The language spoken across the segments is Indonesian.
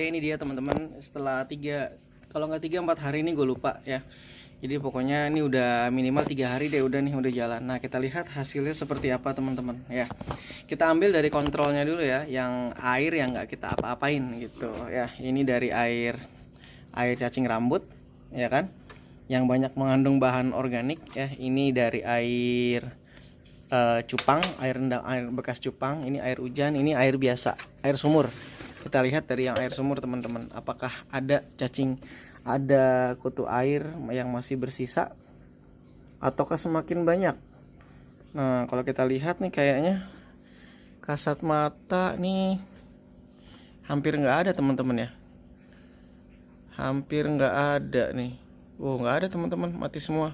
Oke, ini dia teman-teman. Setelah kalau nggak 3 4 hari ini gue lupa ya. Jadi pokoknya ini udah minimal 3 hari deh, udah nih udah jalan. Nah, kita lihat hasilnya seperti apa teman-teman ya. Kita ambil dari kontrolnya dulu ya, yang air yang nggak kita apa-apain gitu ya. Ini dari air cacing rambut ya kan, yang banyak mengandung bahan organik ya. Ini dari air cupang, air rendang, air bekas cupang. Ini air hujan, ini air biasa, air sumur. Kita lihat dari yang air sumur teman-teman, apakah ada cacing, ada kutu air yang masih bersisa ataukah semakin banyak. Nah, kalau kita lihat nih kayaknya kasat mata nih hampir nggak ada teman-teman ya, hampir nggak ada nih. Nggak ada teman-teman, mati semua.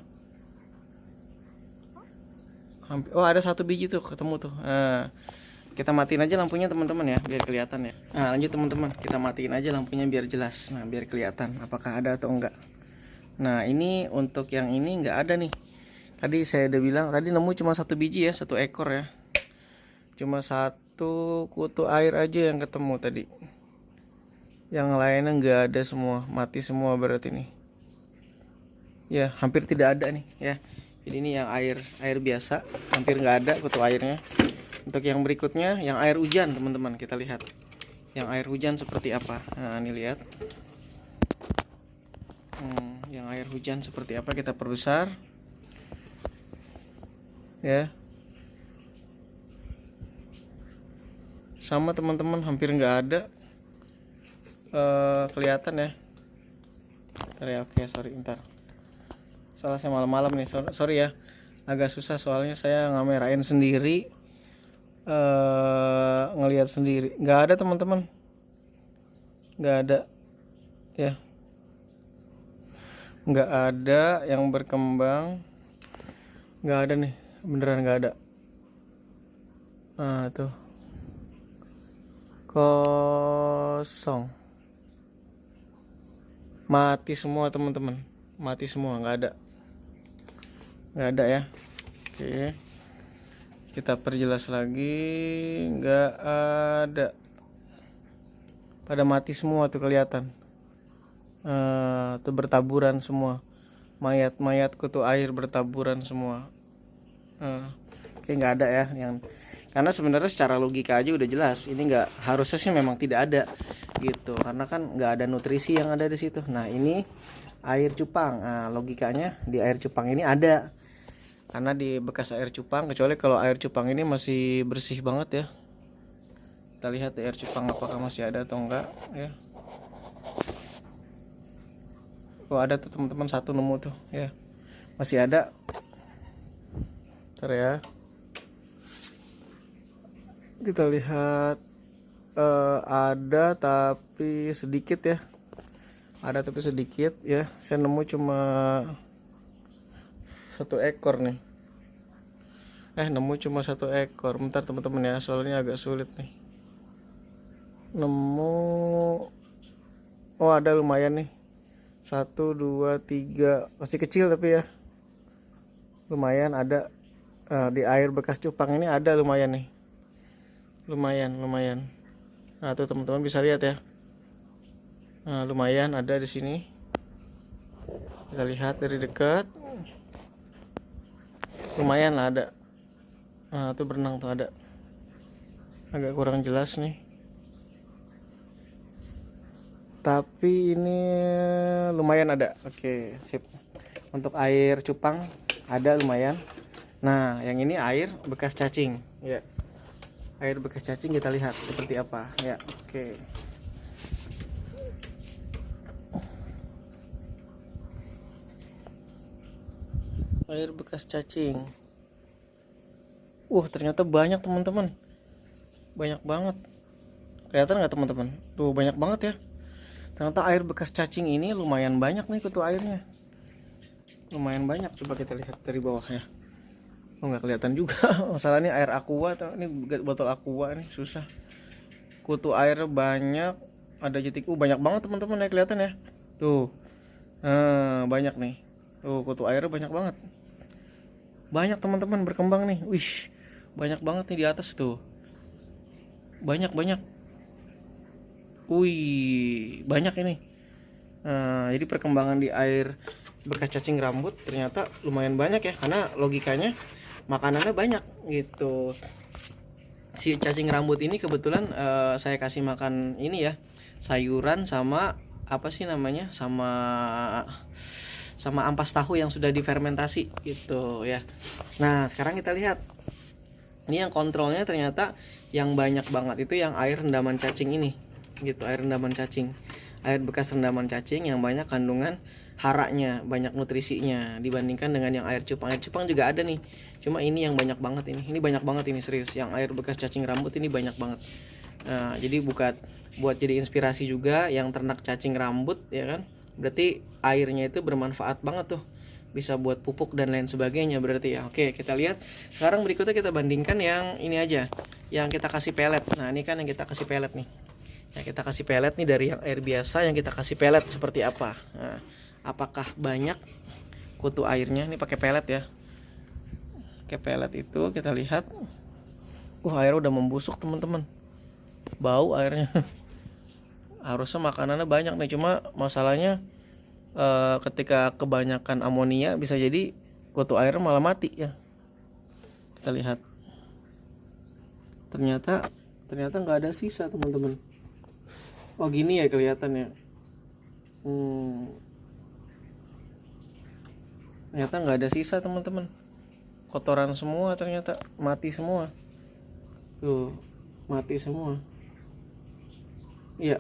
Ada 1 biji tuh ketemu tuh. Nah, kita matiin aja lampunya teman-teman ya, biar kelihatan ya. Nah, lanjut teman-teman, kita matiin aja lampunya biar jelas. Nah, biar kelihatan apakah ada atau enggak. Nah, ini untuk yang ini enggak ada nih. Tadi saya udah bilang, tadi nemu cuma 1 biji ya, 1 ekor ya. Cuma 1 kutu air aja yang ketemu tadi. Yang lainnya enggak ada semua, mati semua berarti nih. Ya, hampir tidak ada nih ya. Jadi ini yang air biasa, hampir enggak ada kutu airnya. Untuk yang berikutnya, yang air hujan teman-teman, kita lihat yang air hujan seperti apa. Nah, ini lihat yang air hujan seperti apa, kita perbesar ya. Sama teman-teman, hampir nggak ada kelihatan ya. Bentar ya, oke, sorry, bentar, soalnya saya malam-malam nih, sorry ya, agak susah soalnya saya ngamerain sendiri, ngelihat sendiri. Nggak ada teman-teman, nggak ada ya, nggak ada yang berkembang, nggak ada nih, beneran nggak ada. Nah, tuh kosong, mati semua teman-teman, mati semua, nggak ada ya. Oke, kita perjelas lagi, nggak ada, pada mati semua tuh, kelihatan tuh bertaburan semua, mayat kutu air bertaburan semua. Oke, nggak ada ya, yang karena sebenarnya secara logika aja udah jelas ini nggak, harusnya sih memang tidak ada gitu, karena kan nggak ada nutrisi yang ada di situ. Nah, ini air cupang, nah, logikanya di air cupang ini ada, karena di bekas air cupang, kecuali kalau air cupang ini masih bersih banget ya. Kita lihat di air cupang apakah masih ada atau enggak ya. Ada tuh teman-teman, 1 nemu tuh ya, masih ada. Ntar ya, kita lihat, ada tapi sedikit ya, ada tapi sedikit ya. Saya nemu cuma 1 ekor nih, nemu cuma 1 ekor. Bentar teman-teman ya, soalnya agak sulit nih nemu. Ada lumayan nih, 1 2 3, masih kecil tapi ya lumayan ada. Di air bekas cupang ini ada lumayan nih, lumayan. Nah, tuh teman-teman bisa lihat ya. Nah, lumayan ada di sini, kita lihat dari dekat, lumayan lah ada. Nah, tuh berenang tuh ada, agak kurang jelas nih, tapi ini lumayan ada. Oke, sip. Untuk air cupang ada lumayan. Nah, yang ini air bekas cacing ya, air bekas cacing, kita lihat seperti apa ya. Oke, air bekas cacing. Ternyata banyak teman-teman, banyak banget. Kelihatan nggak teman-teman? Tuh banyak banget ya. Ternyata air bekas cacing ini lumayan banyak nih kutu airnya, lumayan banyak. Coba kita lihat dari bawah ya. Nggak kelihatan juga. Masalahnya air aqua, ini botol aqua nih, susah. Kutu air banyak, ada jetik. Banyak banget teman-teman ya, kelihatan ya. Tuh, banyak nih. Tuh, kutu air banyak banget. Banyak teman-teman berkembang nih. Wish, banyak banget nih di atas tuh. Banyak. Wih, banyak ini. Nah, jadi perkembangan di air bekas cacing rambut ternyata lumayan banyak ya, karena logikanya makanannya banyak gitu. Si cacing rambut ini kebetulan saya kasih makan ini ya, sayuran sama apa sih namanya, sama ampas tahu yang sudah difermentasi gitu ya. Nah, sekarang kita lihat. Ini yang kontrolnya ternyata yang banyak banget itu yang air rendaman cacing ini. Gitu, air rendaman cacing. Air bekas rendaman cacing yang banyak kandungan haranya, banyak nutrisinya dibandingkan dengan yang air cupang. Air cupang juga ada nih. Cuma ini yang banyak banget ini. Ini banyak banget ini, serius. Yang air bekas cacing rambut ini banyak banget. Nah, jadi buat jadi inspirasi juga yang ternak cacing rambut ya kan. Berarti airnya itu bermanfaat banget tuh, bisa buat pupuk dan lain sebagainya berarti ya. Oke, kita lihat sekarang berikutnya, kita bandingkan yang ini aja, yang kita kasih pelet. Nah, ini kan yang kita kasih pelet nih. Yang kita kasih pelet nih dari yang air biasa, yang kita kasih pelet seperti apa. Nah, apakah banyak kutu airnya? Ini pakai pelet ya. Pakai pelet itu kita lihat. Air udah membusuk teman-teman. Bau airnya. Harusnya makanannya banyak nih, cuma masalahnya ketika kebanyakan amonia bisa jadi kutu air malah mati ya. Kita lihat, ternyata nggak ada sisa teman-teman. Oh gini ya kelihatannya. Ternyata nggak ada sisa teman-teman, kotoran semua, ternyata mati semua tuh, mati semua ya.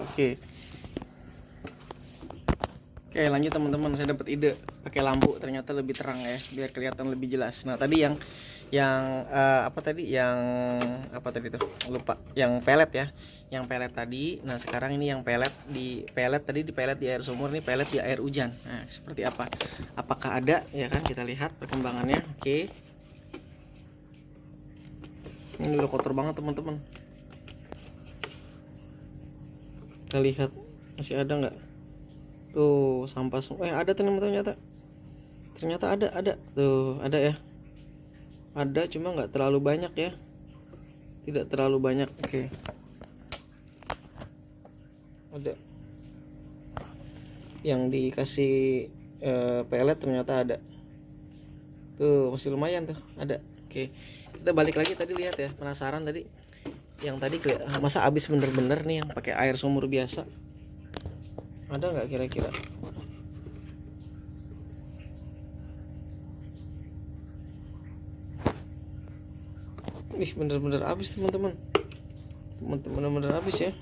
Oke, lanjut teman-teman. Saya dapat ide pakai lampu, ternyata lebih terang ya, biar kelihatan lebih jelas. Nah, tadi yang apa tadi tuh, lupa. Yang pelet ya, yang pelet tadi. Nah, sekarang ini yang pelet tadi di pelet di air sumur, nih pelet di air hujan. Nah, seperti apa? Apakah ada ya kan? Kita lihat perkembangannya. Oke. Ini udah kotor banget teman-teman. Kita lihat masih ada nggak? Tuh sampah semua. Ada teman-teman, ternyata ada tuh, ada ya, ada, cuma nggak terlalu banyak ya, tidak terlalu banyak. Oke, ada yang dikasih pelet, ternyata ada tuh, masih lumayan tuh, ada. Oke, kita balik lagi tadi, lihat ya, penasaran tadi yang tadi masa habis bener-bener nih yang pakai air sumur biasa. Ada nggak kira-kira? Wih, bener-bener habis teman-teman. Bener-bener habis ya.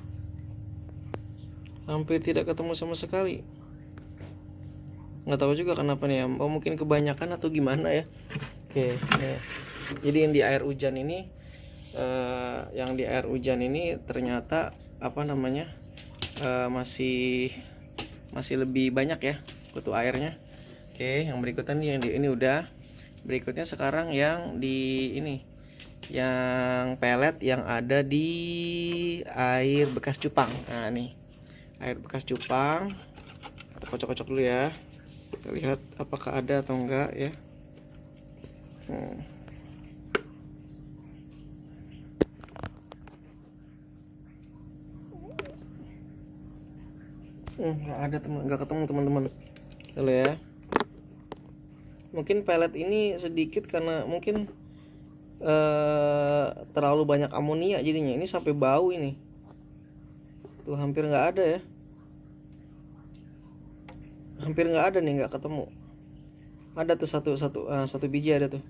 Hampir tidak ketemu sama sekali. Nggak tahu juga kenapa nih ya. Oh, mungkin kebanyakan atau gimana ya. Oke, nih. Jadi yang di air hujan ini, ternyata apa namanya, masih lebih banyak ya kutu airnya. Oke, yang berikutnya nih, yang di ini udah. Berikutnya sekarang yang di ini, yang pelet yang ada di air bekas cupang. Nah, nih air bekas cupang, kita kocok-kocok dulu ya. Kita lihat apakah ada atau enggak ya. Nggak ada nggak ketemu teman-teman. Lalu ya, mungkin pelet ini sedikit karena mungkin terlalu banyak amonia jadinya. Ini sampai bau ini tuh, hampir nggak ada ya, hampir nggak ada nih, nggak ketemu. Ada tuh satu biji ada tuh,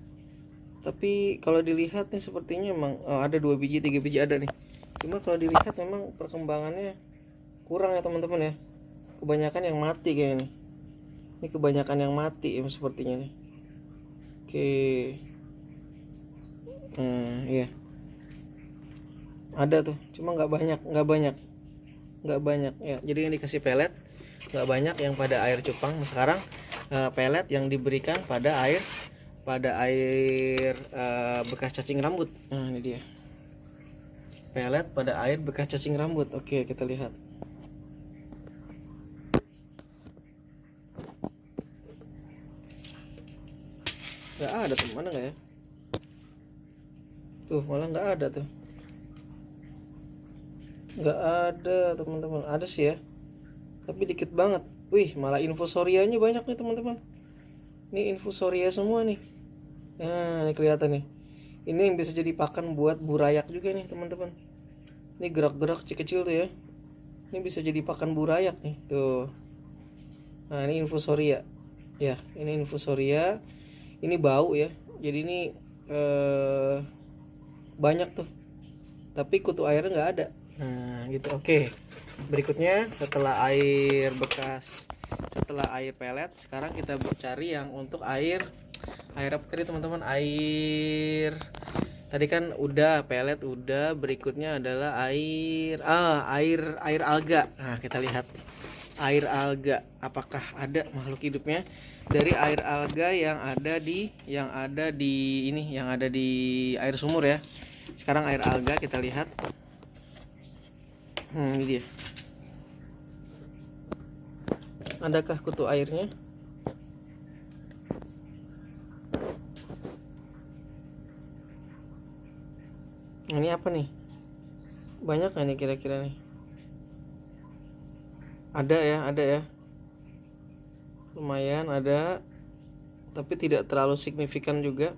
tapi kalau dilihat nih sepertinya emang ada 2 biji 3 biji ada nih. Cuma kalau dilihat memang perkembangannya kurang ya teman-teman ya. Kebanyakan yang mati kayak ini. Ini kebanyakan yang mati ya sepertinya nih. Oke. Iya. Ada tuh, cuma nggak banyak ya. Jadi yang dikasih pelet nggak banyak yang pada air cupang. Sekarang pelet yang diberikan pada air bekas cacing rambut. Nah, ini dia. Pelet pada air bekas cacing rambut. Oke, kita lihat. Nggak ada tuh, mana nggak ya? Tuh malah nggak ada tuh. Nggak ada teman-teman. Ada sih ya, tapi dikit banget. Wih, malah infusorianya banyak nih teman-teman. Ini infusoria semua nih. Nah, ini kelihatan nih. Ini yang bisa jadi pakan buat burayak juga nih teman-teman. Ini gerak-gerak kecil-kecil tuh ya. Ini bisa jadi pakan burayak nih tuh. Nah, ini infusoria. Ya, ini infusoria. Ini bau ya. Jadi ini banyak tuh. Tapi kutu airnya nggak ada. Nah, gitu. Oke. Berikutnya setelah air bekas, setelah air pelet, sekarang kita cari yang untuk air apa tadi teman-teman? Tadi kan udah pelet, udah. Berikutnya adalah air alga. Nah, kita lihat air alga, apakah ada makhluk hidupnya dari air alga yang ada di air sumur ya. Sekarang air alga kita lihat. Ini dia. Adakah kutu airnya? Ini apa nih? Banyak nggak nih kira-kira nih? Ada ya. Lumayan ada, tapi tidak terlalu signifikan juga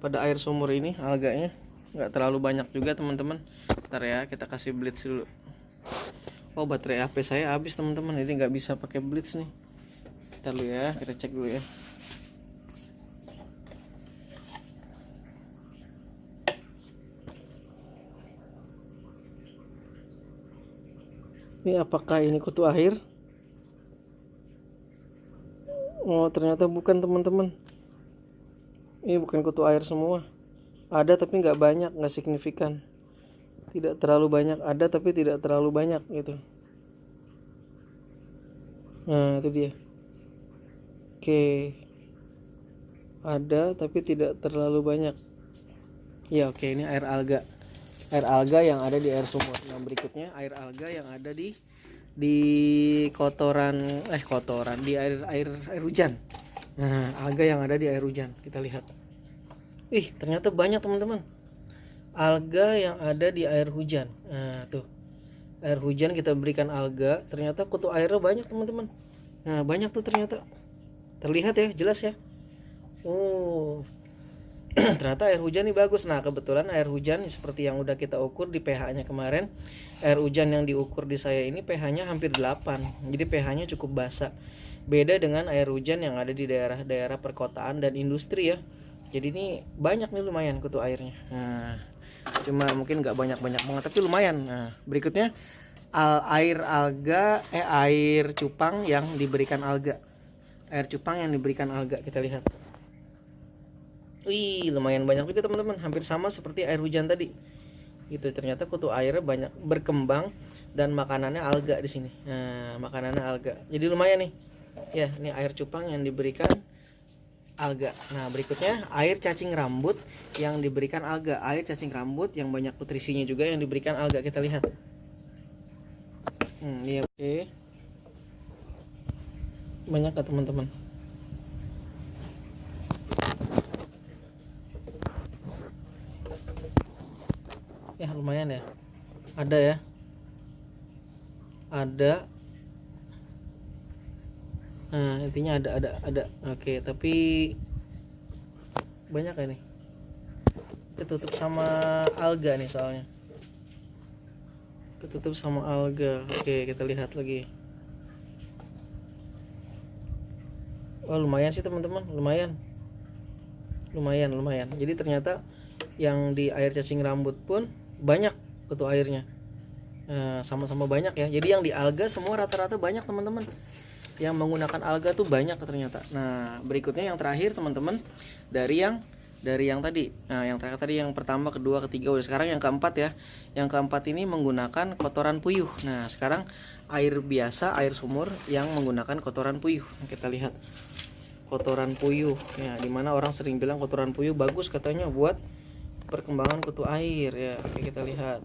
pada air sumur ini alganya. Nggak terlalu banyak juga teman-teman. Ntar ya, kita kasih blitz dulu. Oh, baterai HP saya habis teman-teman, jadi nggak bisa pakai blitz nih. Ntar dulu ya, kita cek dulu ya. Ini apakah ini kutu air? Oh, ternyata bukan teman-teman. Ini bukan kutu air semua. Ada tapi nggak banyak, nggak signifikan. Tidak terlalu banyak, ada tapi tidak terlalu banyak gitu. Nah, itu dia. Oke. Ada tapi tidak terlalu banyak. Ya, oke, ini air alga. Air alga yang ada di air sumur. Yang berikutnya air alga yang ada di kotoran di air hujan. Nah, alga yang ada di air hujan, kita lihat. Ih, ternyata banyak teman-teman. Alga yang ada di air hujan. Nah, tuh. Air hujan kita berikan alga, ternyata kutu airnya banyak teman-teman. Nah, banyak tuh ternyata. Terlihat ya, jelas ya. Oh. Ternyata air hujan ini bagus. Nah, kebetulan air hujan seperti yang udah kita ukur di pH-nya kemarin. Air hujan yang diukur di saya ini pH-nya hampir 8. Jadi pH-nya cukup basa. Beda dengan air hujan yang ada di daerah-daerah perkotaan dan industri ya. Jadi ini banyak nih lumayan kutu airnya. Nah, cuma mungkin nggak banyak-banyak banget tapi lumayan. Nah, berikutnya air cupang yang diberikan alga. Air cupang yang diberikan alga, kita lihat. Wih, lumayan banyak juga teman-teman, hampir sama seperti air hujan tadi. Gitu, ternyata kutu airnya banyak berkembang dan makanannya alga di sini. Nah, makanannya alga. Jadi lumayan nih. Ya, ini air cupang yang diberikan alga. Nah, berikutnya air cacing rambut yang diberikan alga. Air cacing rambut yang banyak nutrisinya juga yang diberikan alga, kita lihat. Ini oke. Banyak kan teman-teman? Ya, lumayan ya. Ada ya. Ada. Nah, intinya ada. Oke, tapi banyak ya nih. Ketutup sama alga nih soalnya. Ketutup sama alga. Oke, kita lihat lagi. Wah, lumayan sih teman-teman, lumayan. Jadi ternyata yang di air cacing rambut pun banyak kutu airnya. Sama-sama banyak ya. Jadi yang di alga semua rata-rata banyak teman-teman. Yang menggunakan alga tuh banyak ternyata. Nah, berikutnya yang terakhir teman-teman, dari yang tadi. Nah, yang terakhir tadi yang pertama, kedua, ketiga, udah sekarang yang keempat ya. Yang keempat ini menggunakan kotoran puyuh. Nah, sekarang air biasa, air sumur yang menggunakan kotoran puyuh. Kita lihat. Kotoran puyuh. Ya, dimana orang sering bilang kotoran puyuh bagus katanya buat perkembangan kutu air ya. Oke, kita lihat.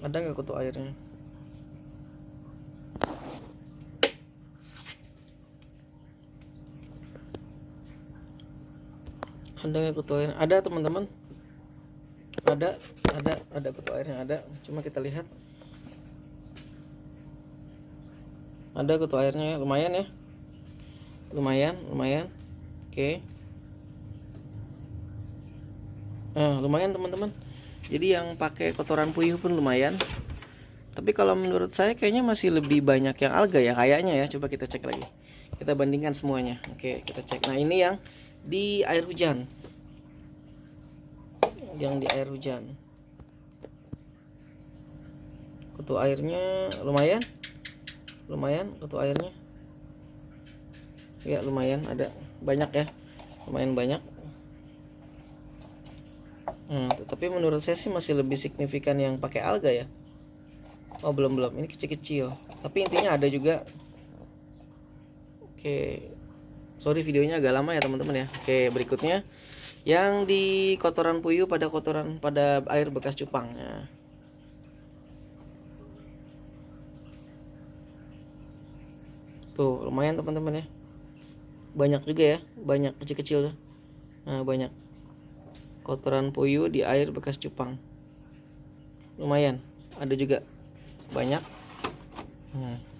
Ada nggak kutu airnya? Ada nggak kutu airnya? Ada teman-teman. ada kutu airnya ada, cuma kita lihat ada kutu airnya ya. Lumayan ya, lumayan. Oke. Nah, lumayan teman-teman. Jadi yang pakai kotoran puyuh pun lumayan. Tapi kalau menurut saya kayaknya masih lebih banyak yang alga ya kayaknya ya. Coba kita cek lagi. Kita bandingkan semuanya. Oke, kita cek. Nah, ini yang di air hujan. Yang di air hujan. Kutu airnya lumayan. Lumayan kutu airnya. Ya, lumayan ada banyak ya. Lumayan banyak. Tapi menurut saya sih masih lebih signifikan yang pakai alga ya. Oh, belum. Ini kecil-kecil. Tapi intinya ada juga. Oke. Sorry videonya agak lama ya teman-teman ya. Oke, berikutnya yang di kotoran puyuh pada air bekas cupang. Nah. Tuh, lumayan teman-teman ya. Banyak juga ya, banyak kecil-kecil tuh. Nah, banyak. Kotoran puyuh di air bekas cupang. Lumayan, ada juga banyak.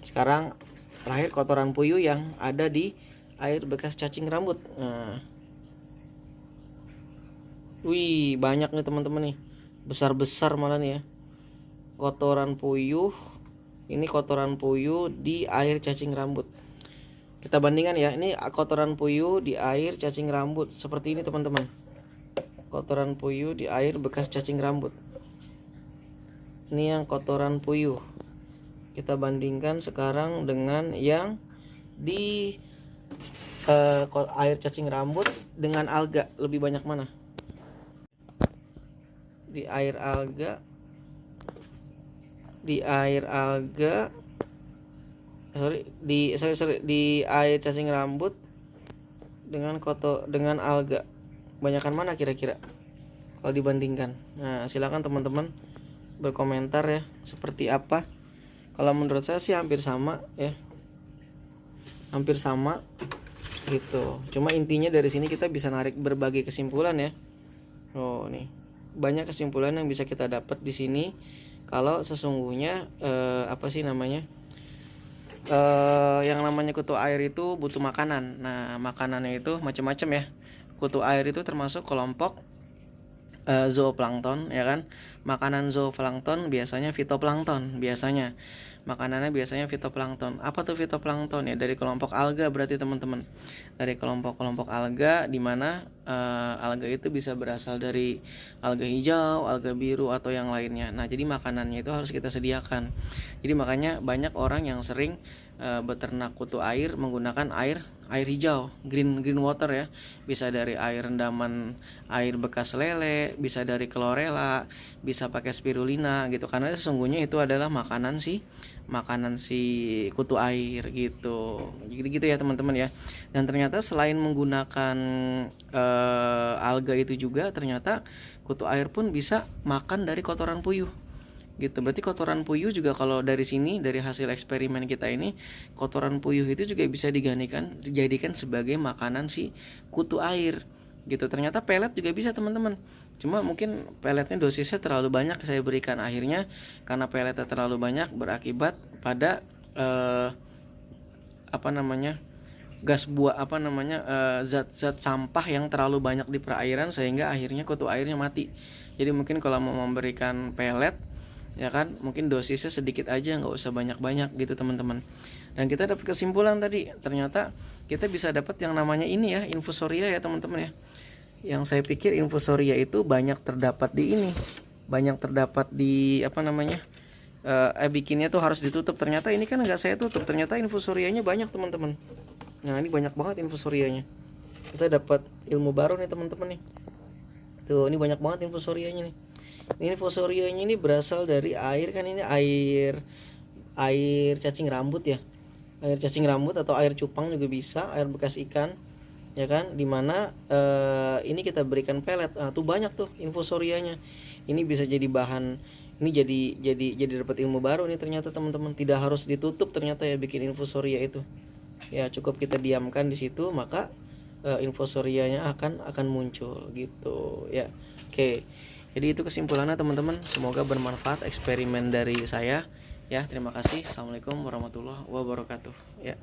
Sekarang terakhir kotoran puyuh yang ada di air bekas cacing rambut. Nah. Wih, banyak nih teman-teman nih. Besar-besar malah nih ya. Kotoran puyuh. Ini kotoran puyuh di air cacing rambut. Kita bandingkan ya. Ini kotoran puyuh di air cacing rambut. Seperti ini teman-teman. Kotoran puyuh di air bekas cacing rambut. Ini yang kotoran puyuh. Kita bandingkan sekarang dengan yang di air cacing rambut dengan alga. Lebih banyak mana? Di air alga. Di air cacing rambut dengan alga. Banyakan mana kira-kira kalau dibandingkan? Nah, silakan teman-teman berkomentar ya, seperti apa. Kalau menurut saya sih hampir sama ya, hampir sama gitu. Cuma intinya dari sini kita bisa narik berbagai kesimpulan ya. Oh, nih banyak kesimpulan yang bisa kita dapat di sini. Kalau sesungguhnya yang namanya kutu air itu butuh makanan. Nah, makanannya itu macam-macam ya. Kutu air itu termasuk kelompok zooplankton ya kan. Makanan zooplankton biasanya fitoplankton, biasanya makanannya biasanya fitoplankton. Apa tuh fitoplankton ya? Dari kelompok alga berarti teman-teman. Dari kelompok alga, di mana alga itu bisa berasal dari alga hijau, alga biru atau yang lainnya. Nah, jadi makanannya itu harus kita sediakan. Jadi makanya banyak orang yang sering beternak kutu air menggunakan air hijau, green water ya. Bisa dari air rendaman air bekas lele, bisa dari chlorella, bisa pakai spirulina gitu. Karena sesungguhnya itu adalah makanan si kutu air gitu. Jadi gitu ya teman-teman ya. Dan ternyata selain menggunakan alga itu juga, ternyata kutu air pun bisa makan dari kotoran puyuh gitu. Berarti kotoran puyuh juga, kalau dari sini, dari hasil eksperimen kita ini, kotoran puyuh itu juga bisa dijadikan sebagai makanan si kutu air gitu. Ternyata pelet juga bisa teman-teman. Cuma mungkin peletnya dosisnya terlalu banyak saya berikan. Akhirnya karena peletnya terlalu banyak berakibat pada zat-zat sampah yang terlalu banyak di perairan, sehingga akhirnya kutu airnya mati. Jadi mungkin kalau mau memberikan pelet ya kan, mungkin dosisnya sedikit aja, nggak usah banyak-banyak gitu teman-teman. Dan kita dapat kesimpulan tadi, ternyata kita bisa dapat yang namanya ini ya, infusoria ya teman-teman ya. Yang saya pikir infusoria itu banyak terdapat di ini, banyak terdapat di bikinnya tuh harus ditutup. Ternyata ini kan nggak saya tutup, ternyata infusorianya banyak teman-teman. Nah, ini banyak banget infusorianya. Kita dapat ilmu baru nih teman-teman nih. Tuh, ini banyak banget infusorianya nih. Ini infusorianya ini berasal dari air kan, ini air cacing rambut ya. Air cacing rambut atau air cupang juga bisa, air bekas ikan ya kan, dimana ini kita berikan pelet. Tuh banyak tuh infusorianya. Ini bisa jadi bahan, ini jadi dapat ilmu baru nih ternyata teman-teman. Tidak harus ditutup ternyata ya bikin infusoria itu. Ya cukup kita diamkan di situ, maka infusorianya akan muncul gitu ya. Oke. Jadi itu kesimpulannya teman-teman, semoga bermanfaat eksperimen dari saya ya. Terima kasih. Assalamualaikum warahmatullahi wabarakatuh ya.